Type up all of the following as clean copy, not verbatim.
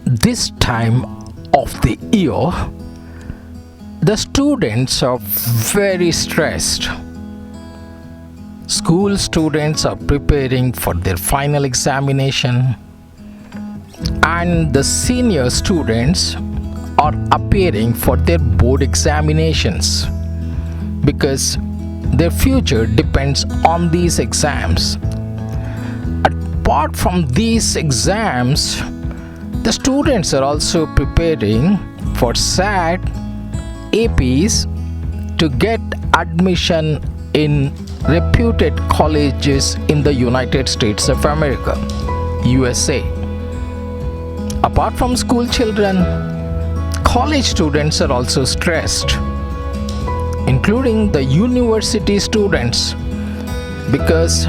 this time of the year, the students are very stressed. School students are preparing for their final examination, and the senior students are appearing for their board examinations because their future depends on these exams. Apart from these exams, the students are also preparing for SAT, APs to get admission in reputed colleges in the United States of America, USA. Apart from school children, college students are also stressed, including the university students, because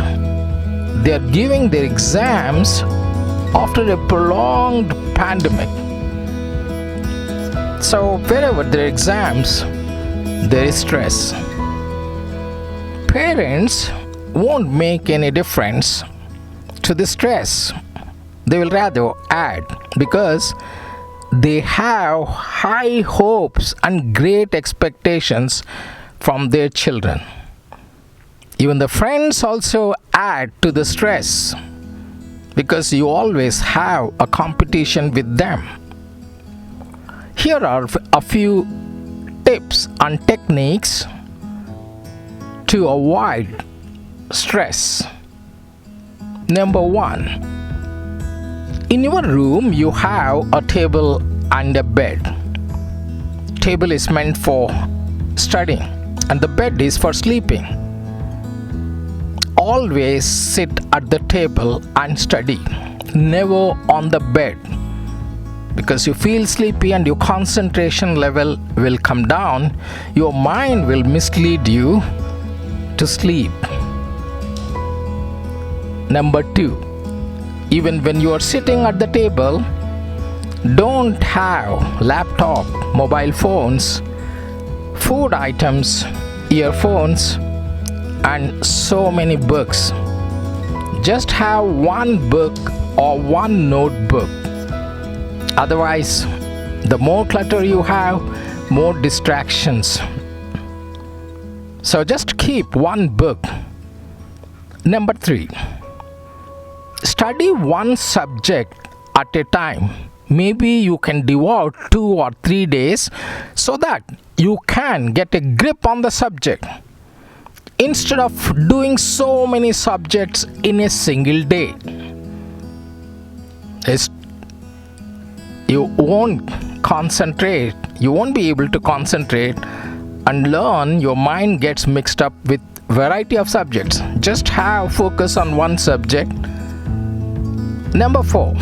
they are giving their exams after a prolonged pandemic. So wherever there are exams, there is stress. Parents won't make any difference to the stress. They will rather add, because they have high hopes and great expectations from their children. Even the friends also add to the stress, because you always have a competition with them. Here are a few tips and techniques to avoid stress. Number 1. In your room, you have a table and a bed. Table is meant for studying, and the bed is for sleeping. Always sit at the table and study, never on the bed, because you feel sleepy and your concentration level will come down. Your mind will mislead you to sleep. Number 2. Even when you are sitting at the table, don't have laptop, mobile phones, food items, earphones, and so many books. Just have one book or one notebook. Otherwise, the more clutter you have, more distractions. So just keep one book. Number 3. Study one subject at a time. Maybe you can devote 2 or 3 days so that you can get a grip on the subject, instead of doing so many subjects in a single day. You won't concentrate, you won't be able to concentrate and learn. Your mind gets mixed up with variety of subjects. Just have focus on one subject. Number 4.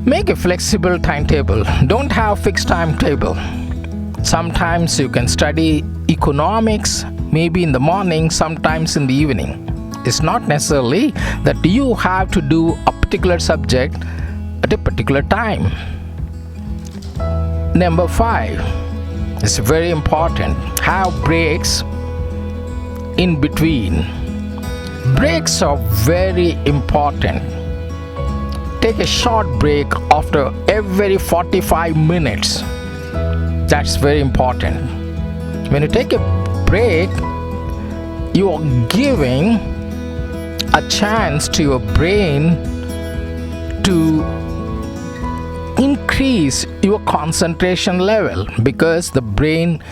Make a flexible timetable. Don't have fixed timetable. Sometimes you can study economics, maybe in the morning, sometimes in the evening. It's not necessarily that you have to do a particular subject at a particular time. Number 5. It's very important. Have breaks in between. Breaks are very important. Take a short break after every 45 minutes. That's very important. When you take a break, you are giving a chance to your brain to increase your concentration level, because the brain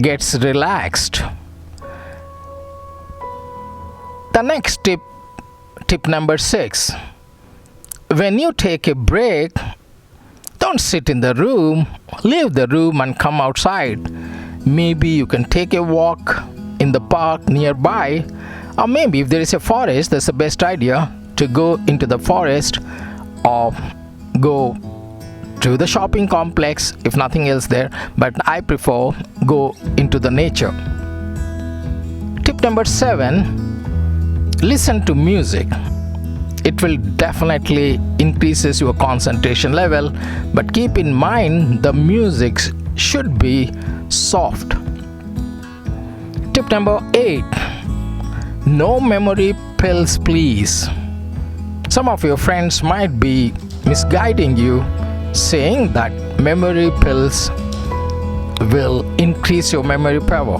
gets relaxed. The next tip number 6. When you take a break, don't sit in the room. Leave the room and come outside. Maybe you can take a walk in the park nearby, or maybe if there is a forest, that's the best idea to go into the forest, or go to the shopping complex if nothing else there, but I prefer go into the nature. Tip number 7. Listen to music. It will definitely increases your concentration level, but keep in mind the music should be soft. Tip number 8. No memory pills, please. Some of your friends might be misguiding you, saying that memory pills will increase your memory power.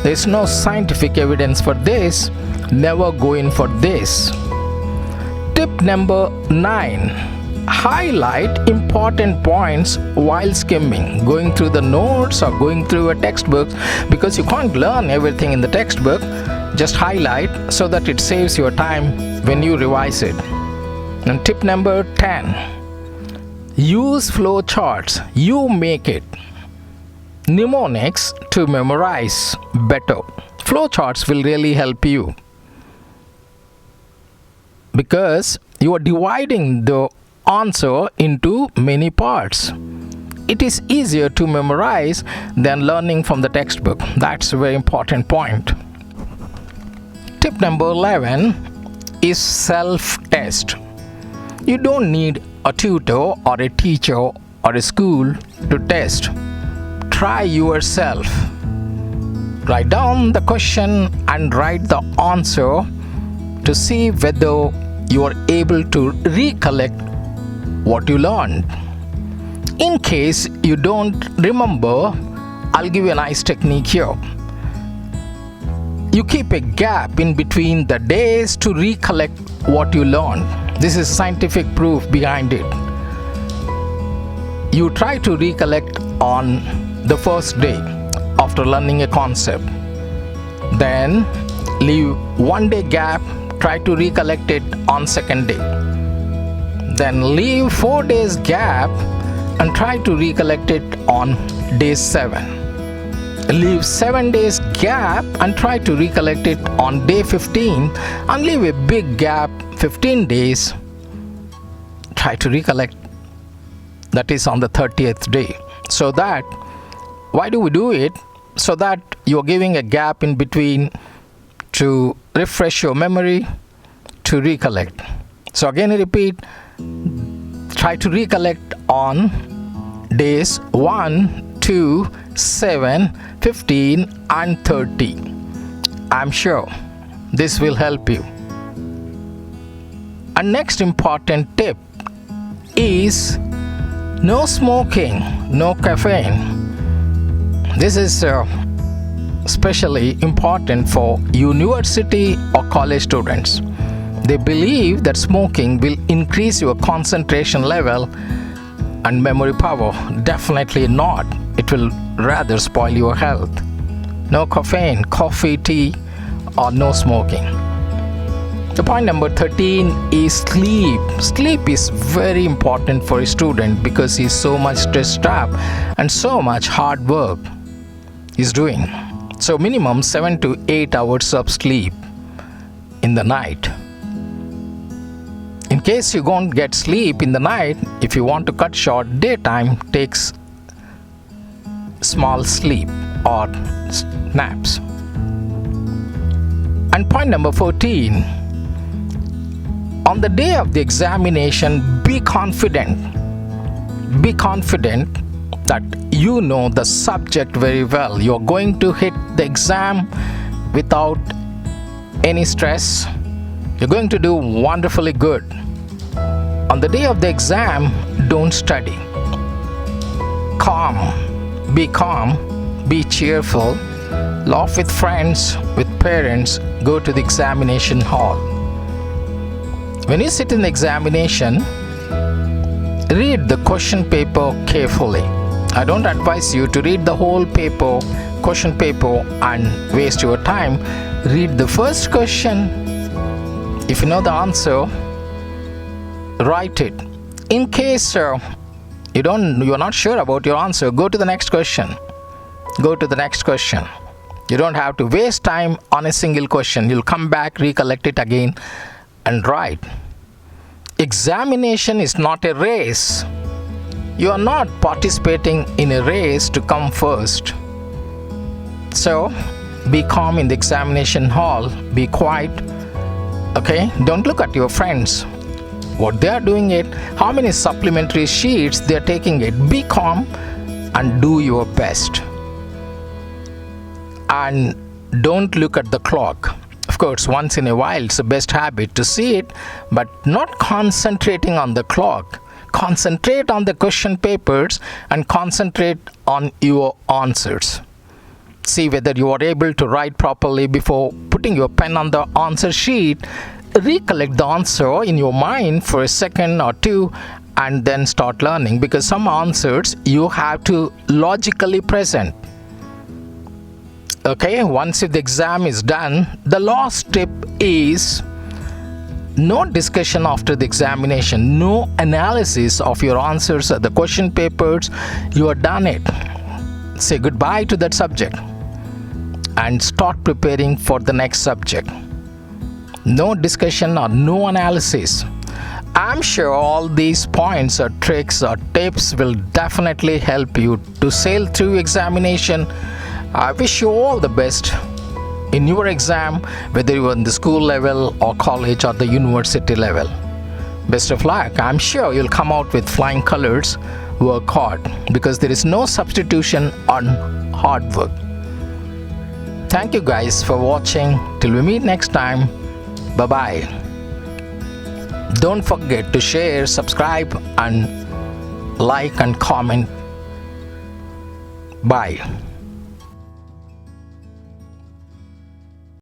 There is no scientific evidence for this. Never go in for this. Tip number 9. Highlight important points while skimming, going through the notes or going through a textbook, because you can't learn everything in the textbook. Just highlight so that it saves your time when you revise it. And tip number 10. Use flow charts. You make it. Mnemonics to memorize better. Flow charts will really help you, because you are dividing the answer into many parts. It is easier to memorize than learning from the textbook. That's a very important point. Tip number 11 is self-test. You don't need a tutor or a teacher or a school to test. Try yourself. Write down the question and write the answer to see whether you are able to recollect what you learned. In case you don't remember, I'll give you a nice technique here. You keep a gap in between the days to recollect what you learned. This is scientific proof behind it. You try to recollect on the first day after learning a concept. Then leave 1 day gap, try to recollect it on second day. Then leave 4 days gap and try to recollect it on day 7. Leave 7 days gap and try to recollect it on day 15, and leave a big gap 15 days. Try to recollect, that is on the 30th day. So that, why do we do it? So that you're giving a gap in between to refresh your memory, to recollect. So again I repeat, try to recollect on days 1, 2, 7, 15 and 30. I'm sure this will help you. And next important tip is no smoking, no caffeine. This is especially important for university or college students. They believe that smoking will increase your concentration level and memory power. Definitely not. It will rather spoil your health. No caffeine, coffee, tea, or no smoking. The point number 13 is sleep. Sleep is very important for a student because he's so much stressed up and so much hard work he's doing. So minimum 7 to 8 hours of sleep in the night. In case you don't get sleep in the night, if you want to cut short daytime, takes small sleep or naps. And point number 14, on the day of the examination, be confident. Be confident that you know the subject very well. You're going to hit the exam without any stress. You're going to do wonderfully good. On the day of the exam, don't study. Be calm, be cheerful, laugh with friends, with parents, go to the examination hall. When you sit in the examination, read the question paper carefully. I don't advise you to read the whole paper, question paper, and waste your time. Read the first question. If you know the answer, write it. In case you're not sure about your answer, go to the next question. Go to the next question. You don't have to waste time on a single question. You'll come back, recollect it again, and write. Examination is not a race. You are not participating in a race to come first. So, be calm in the examination hall. Be quiet. Okay? Don't look at your friends. What they are doing it, how many supplementary sheets they are taking it. Be calm and do your best. And don't look at the clock. Of course, once in a while, it's the best habit to see it, but not concentrating on the clock. Concentrate on the question papers and concentrate on your answers. See whether you are able to write properly before putting your pen on the answer sheet. Recollect the answer in your mind for a second or two and then start learning, because some answers you have to logically present. Okay, once the exam is done, the last tip is no discussion after the examination, no analysis of your answers or the question papers. You are done it. Say goodbye to that subject and start preparing for the next subject. No discussion or no analysis. I'm sure all these points or tricks or tips will definitely help you to sail through examination. I wish you all the best in your exam, whether you're in the school level or college or the university level. Best of luck. I'm sure you'll come out with flying colors. Work hard, because there is no substitution on hard work. Thank you guys for watching. Till we meet next time. Bye-bye. Don't forget to share, subscribe, and like and comment. Bye.